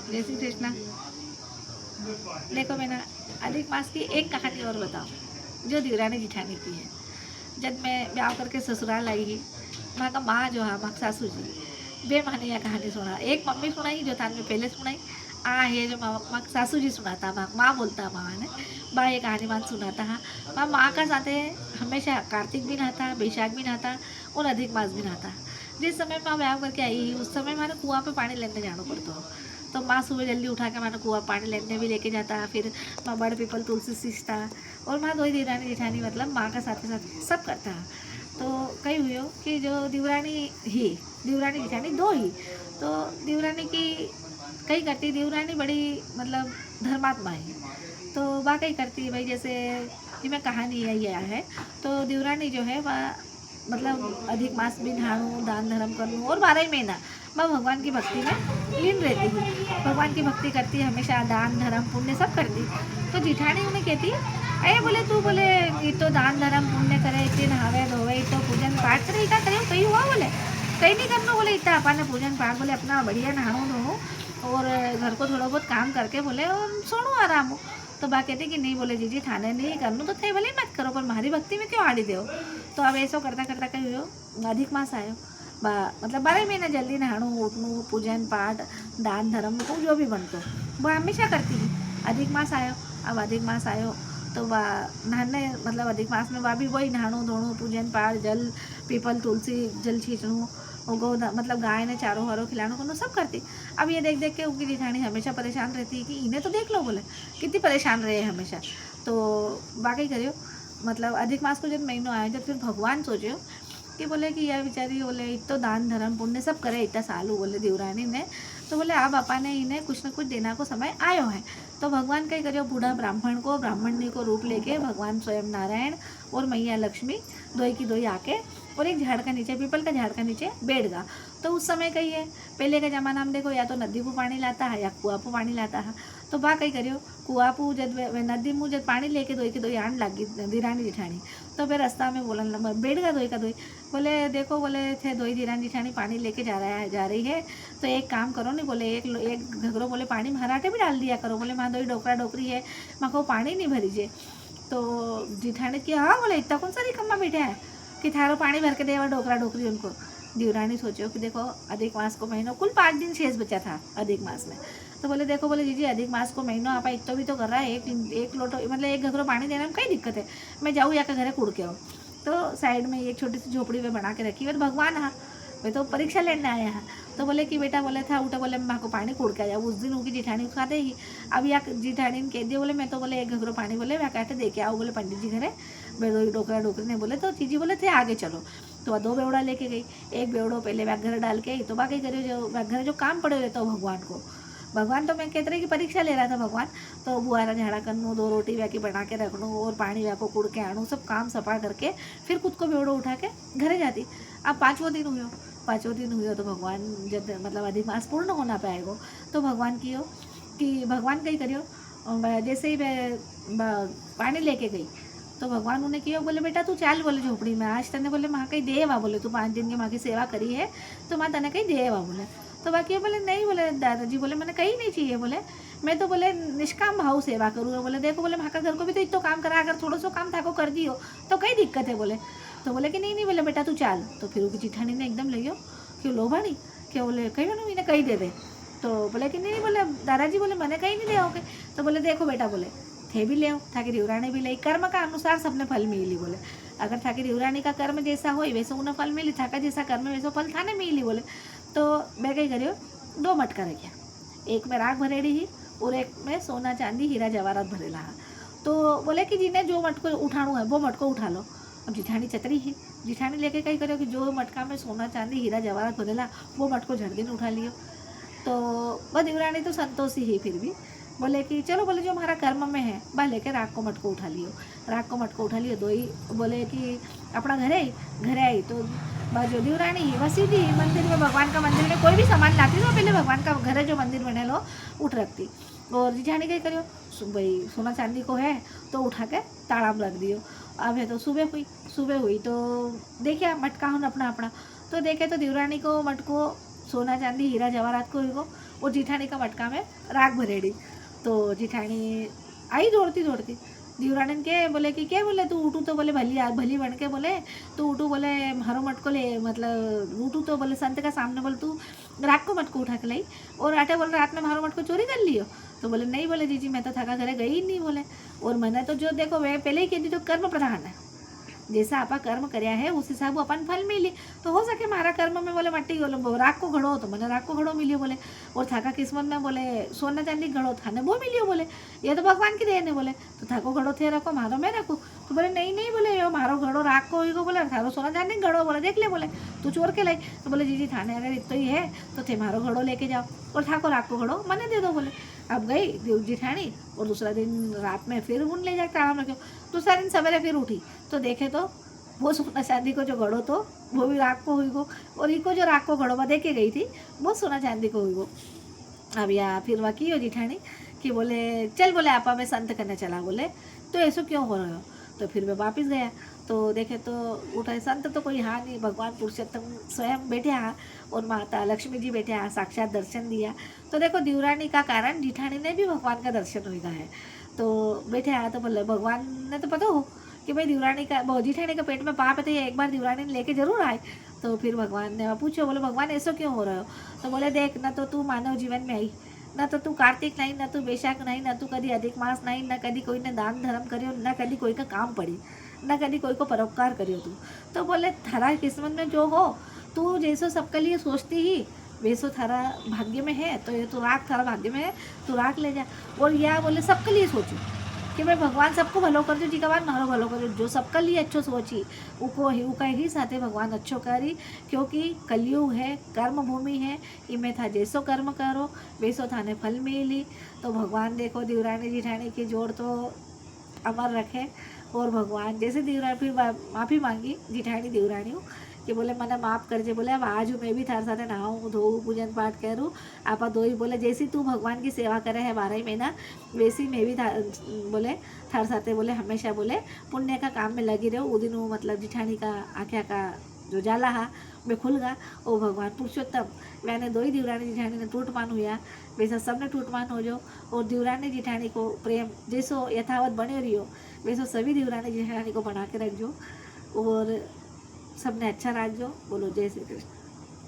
जय श्री कृष्णा। देखो मैं ना अधिक मास की एक कहानी और बताऊँ जो देवरानी जिठानी की है। जब मैं ब्याह करके ससुराल आई ही, वहाँ का माँ जो है माँ सासू जी बे माने यह कहानी सुना। एक मम्मी सुनाई जो थान में पहले सुनाई आ है जो माँ सासू जी सुनाता माँ बोलता माँ ने बा ये कहानी मान सुनाता हा माँ का साथे हमेशा कार्तिक भी नहाता, बैशाख भी नहाता और अधिक मास भी नहाता। जिस समय माँ ब्याह करके आई उस समय मैंने कुआं पे पानी लेने जाना पड़ता हो। तो माँ सुबह जल्दी उठा के मैंने कुआं पानी लेने भी लेके जाता। फिर माँ बड़ पीपल तुलसी सींचता और माँ दो ही देवरानी जेठानी मतलब माँ का साथ सब करता। तो कई हुई हो कि जो देवरानी जेठानी दो ही। तो देवरानी की कई करती देवरानी बड़ी मतलब धर्मात्मा है। तो वाकई करती है भाई, जैसे कि मैं कहानी यही आया है। तो देवरानी जो है वह मतलब अधिक मास भी नहाणु दान धर्म करूँ और 12 ही महीना मैं भगवान की भक्ति में लीन रहती हूँ। भगवान की भक्ति करती हमेशा, दान धर्म पुण्य सब करती। तो जिठानी उन्हें कहती अरे बोले तू बोले ये तो दान धर्म पुण्य करे, इतने नहावे धोवे तो पूजन पाठ करे, क्या करे कहीं हुआ बोले कहीं नहीं करना बोले, इतना अपन पूजन पाठ बोले अपना बढ़िया नहाणु धो और घर को थोड़ा बहुत काम करके बोले और सोणु आराम हो। तो बा कहती कि नहीं बोले जीजी थाने नहीं करनू तो थे भले मत करो पर मारी भक्ति में क्यों आड़ी दो। तो अब ऐसा करता करता कहीं हो अधिक मास आयो मतलब 12 महीना जल्दी नहाणु उठणु पूजन पाठ दान धर्म को जो भी बनतो वह हमेशा करती थी। अधिक मास आयो, अब अधिक मास आयो तो वह नहाने मतलब अधिक मास में वह भी वही नहाणु धोणु पूजन पाठ जल पीपल तुलसी जल छींचणु और गौ मतलब गाय ने चारों हरों खिलाना को सब करती। अब ये देख देख के उनकी जेठानी हमेशा परेशान रहती है कि इन्हें तो देख लो बोले कितनी परेशान रहे हमेशा। तो वाकई करियो मतलब अधिक मास को जब महीनों आया जब फिर भगवान सोचो कि बोले कि यह बेचारी बोले इत तो दान धर्म पुण्य सब करे इतना सालू बोले देवरानी ने। तो बोले अब अपा ने इन्हें कुछ न कुछ देना को समय आयो है। तो भगवान कहीं करियो बूढ़ा ब्राह्मणी को रूप लेके भगवान स्वयं नारायण और मैया लक्ष्मी दोई की दोई आके और एक झाड़ का नीचे पीपल का झाड़ का नीचे बैठ गा। तो उस समय कही है पहले के जमाना में देखो या तो नदी को पानी लाता है या कुआ को पानी लाता है। तो बा कही करियो कुआ पू जब नदी मुँह जब पानी लेके दोई की दोई आन लगी दिरानी जिठानी। तो फिर रास्ता में बोलन लगा बैठ गा दोई का दोई बोले देखो बोले थे दोई दिरानी जिठानी पानी लेके जा रही है तो एक काम करो नहीं बोले एक घगरो बोले पानी में हराटे भी डाल दिया करो बोले माँ दोई डोकरा डोकरी है माँ को पानी नहीं भरी जे। तो जिठानी की हाँ बोले इतना कौन सा रिकम्मा बैठा है कि थारो पानी भर के देवा डोकरा डोकरी उनको। देवरानी सोचो कि देखो अधिक मास को महीनों कुल 5 दिन शेष बचा था अधिक मास में। तो बोले देखो बोले जीजी अधिक मास को महीनों आप इतो भी तो कर रहा है एक लोटो मतलब एक घगरो पानी देने में कई दिक्कत है, मैं जाऊँ या के घरे कुड़ के आऊँ। तो साइड में एक छोटी सी झोपड़ी में बना के रखी और भगवान हाँ वे तो परीक्षा लेने आया है। तो बोले कि बेटा बोले था उठा बोले माँ को पानी कुड़ के आया उस दिन उनकी जिठानी खा देगी। अब या जिठानी ने कह दिया बोले मैं तो बोले एक घगरो पानी बोले मैं काटे दे के आओ बोले पंडित जी घरे डोकरा डोकरी ने बोले। तो चीजी बोले थे आगे चलो। तो वह 2 बेवड़ा लेके गई, एक बेवड़ो पहले वह घर डाल के आई तो बाकी करियो जो घर जो काम पड़े रहता हो भगवान तो मैं कहते रही कि परीक्षा ले रहा था भगवान। तो बुआरा झाड़ा करनू 2 रोटी व्याकी बना के रखनू और पानी व्या को कुड़ के आणू सब काम सफा करके फिर खुद को बेवड़ो उठा के घरे जाती। अब 5वां दिन हुई तो भगवान जब मतलब अधिक मास पूर्ण होना पाएगो तो भगवान की हो कि भगवान कहीं करियो जैसे ही वह पानी लेके गई तो भगवान उन्हें किया बोले बेटा तू चाल बोले झोपड़ी में आज तने बोले माँ कहीं देवा बोले तू 5 दिन की माँ की सेवा करी है तो माँ तने कहीं देवा बोले। तो बाकी बोले नहीं बोले दादाजी बोले मैंने कहीं नहीं चाहिए बोले मैं तो बोले निष्काम भाव सेवा करूँगा बोले देखो बोले माँ का घर को भी तो इतो काम करा अगर थोड़ा सा काम था को कर दियो तो कई दिक्कत है बोले। तो बोले कि नहीं बोले बेटा तू चाल। तो फिर उसकी जिठानी ने एकदम ले क्यों लोभानी क्या बोले कहीं मैंने इन्हें कही दे दे। तो बोले कि नहीं बोले दादाजी बोले मैंने कहीं नहीं ले तो बोले देखो बेटा बोले थे भी ले थाकी रिवरानी भी ले कर्म का अनुसार सबने फल मिली बोले अगर थाकी रिवरानी का कर्म जैसा हो वैसे उन्हें फल मिली थाका जैसा कर्म वैसा फल थाने मिली बोले। तो मैं कही करियो 2 मटका रखिया, एक में राख भरेड़ी ही और एक में सोना चांदी हीरा जवाहरात भरेला है। तो बोले कि जिन्हें जो मटको उठाणु है वो मटको उठा लो। अब जिठानी चतरी ही जिठानी लेके कही करो कि जो मटका में सोना चांदी हीरा जवाहरात भरेला वो मटको झट दिन उठा लियो। तो वह देवरानी तो संतोषी ही फिर भी बोले कि चलो बोले जो हमारा कर्म में है वह लेकर राख को मटको उठा लियो 2 ही बोले कि अपना घरे आई तो जो देवरानी ही वह सीधी मंदिर में भगवान का मंदिर में कोई भी सामान लाती तो पहले भगवान का घर जो मंदिर बने लो उठ रखती और जिठानी कही करियो भाई सोना चांदी को है तो उठा के ताड़ा में रख दियो। अब है तो सुबह हुई तो देखिए मटका हूँ अपना तो देखे तो देवरानी को मटको सोना चांदी हीरा जवाहरात को और जिठानी का मटका में राख भरेड़ी। तो जिठानी आई दौड़ती दौड़ती, दीवरानन के बोले कि क्या बोले तू उठू तो बोले भली भली बन के बोले तू उठू बोले हरो मटको ले मतलब उठू तो बोले संत का सामने बोले तू रात को मटको उठा के लाई और आटे बोले रात में हरो मटको चोरी कर लियो। तो बोले नहीं बोले जीजी मैं तो थका घरे गई ही नहीं बोले। और मैंने तो जो देखो वे पहले ही कहती तो कर्म प्रधान है, जैसा आपा कर्म कर्या है उस हिसाब वो अपन फल मिली। तो हो सके मारा कर्म में बोले मट्टी राख को घड़ो तो मैंने राख को घड़ो मिलियो बोले, और थाका किस्मत में बोले सोना चांदी घड़ो थाने वो मिलियो बोले, ये तो भगवान की देन है बोले। तो थाको घड़ो थे रखो मारो मैं रखूँ। तो बोले नहीं नहीं बोले यो मारो घड़ो राख को ही को बोले थारो सोना चांदी घड़ो बोले देख ले बोले तू चोर के लाई। तो बोले जीजी थाने अगर इतना ही है तो थे मारो घड़ो लेके जाओ और थाको राख को घड़ो मने दे दो बोले। अब गई देव जिठानी और दूसरा दिन रात में फिर उन ले जाकर ताला रखो। दूसरा दिन सवेरे फिर उठी तो देखे तो वो सोना चांदी को जो घड़ो तो वो भी राख को हुई को, और इको जो राख को घड़ो में दे के गई थी वो सोना चांदी को हुई को। अब या फिर वह की हो जिठानी कि बोले चल बोले आपा मैं संत करने चला बोले तो ऐसा क्यों हो रहे हो। तो फिर मैं वापस गया तो देखे तो उठे संत तो कोई हाँ नहीं, भगवान पुरुषोत्तम स्वयं बैठे हाँ और माता लक्ष्मी जी बैठे हाँ, साक्षात दर्शन दिया। तो देखो दीवरानी का कारण जिठानी ने भी भगवान का दर्शन हुआ है। तो बैठे हाँ तो बोले भगवान ने तो पता हो कि भाई दीवरानी का जिठानी का पेट में पाप है तो ये एक बार दीवरानी ने लेके जरूर आए। तो फिर भगवान ने पूछो बोले भगवान ऐसा क्यों हो रहा हो। तो बोले देख ना तो तू मानव जीवन में आई, ना तो तू कार्तिक नहीं, ना तू बैशाख नहीं, ना तू कभी अधिक मास नहीं, ना कभी कोई ने दान धर्म करियो, ना कभी कोई का काम पड़ी, ना कभी कोई को परोपकार करियो तू। तो बोले थारा किस्मत में जो हो तू जैसो सबके लिए सोचती ही वैसो थारा भाग्य में है। तो ये तो राख थारा भाग्य में है तू राख ले जा। और या बोले सबके लिए सोचू कि भाई भगवान सबको भलो कर दो जी का बात मारो भलो कर दो, जो सबके लिए अच्छो सोची उका ही साथे भगवान अच्छो करी। क्योंकि कलयुग है कर्म भूमि है, इमें था जैसो कर्म करो वैसो थाने फल मिली। तो भगवान देखो दीवरानी जिठानी की जोड़ तो अमर रखे। और भगवान जैसे दीवरानी फिर माफ़ी मांगी जिठानी दीवरानी कि बोले मैंने माफ़ कर जे बोले अब आज मैं भी थार साथे नहाऊँ धोऊँ पूजन पाठ करूँ आपा दो ही बोले जैसी तू भगवान की सेवा करे है 12 महीना वैसी मैं भी बोले थार साथे बोले हमेशा बोले पुण्य का काम में लगी रहूँ। वो दिन वो मतलब जिठानी का आँख्या का जो जाला हा मैं खुल गा वो भगवान पुरुषोत्तम मैंने दो ही दीवरानी जिठानी ने टूटमान हुआ वैसा सबने टूटमान हो जो। और दीवरानी जिठानी को प्रेम जैसो यथावत बने रहियो वैसो सभी दीवरानी जिठानी को बना के रखजो और सबने अच्छा राखजो। बोलो जय श्री कृष्ण।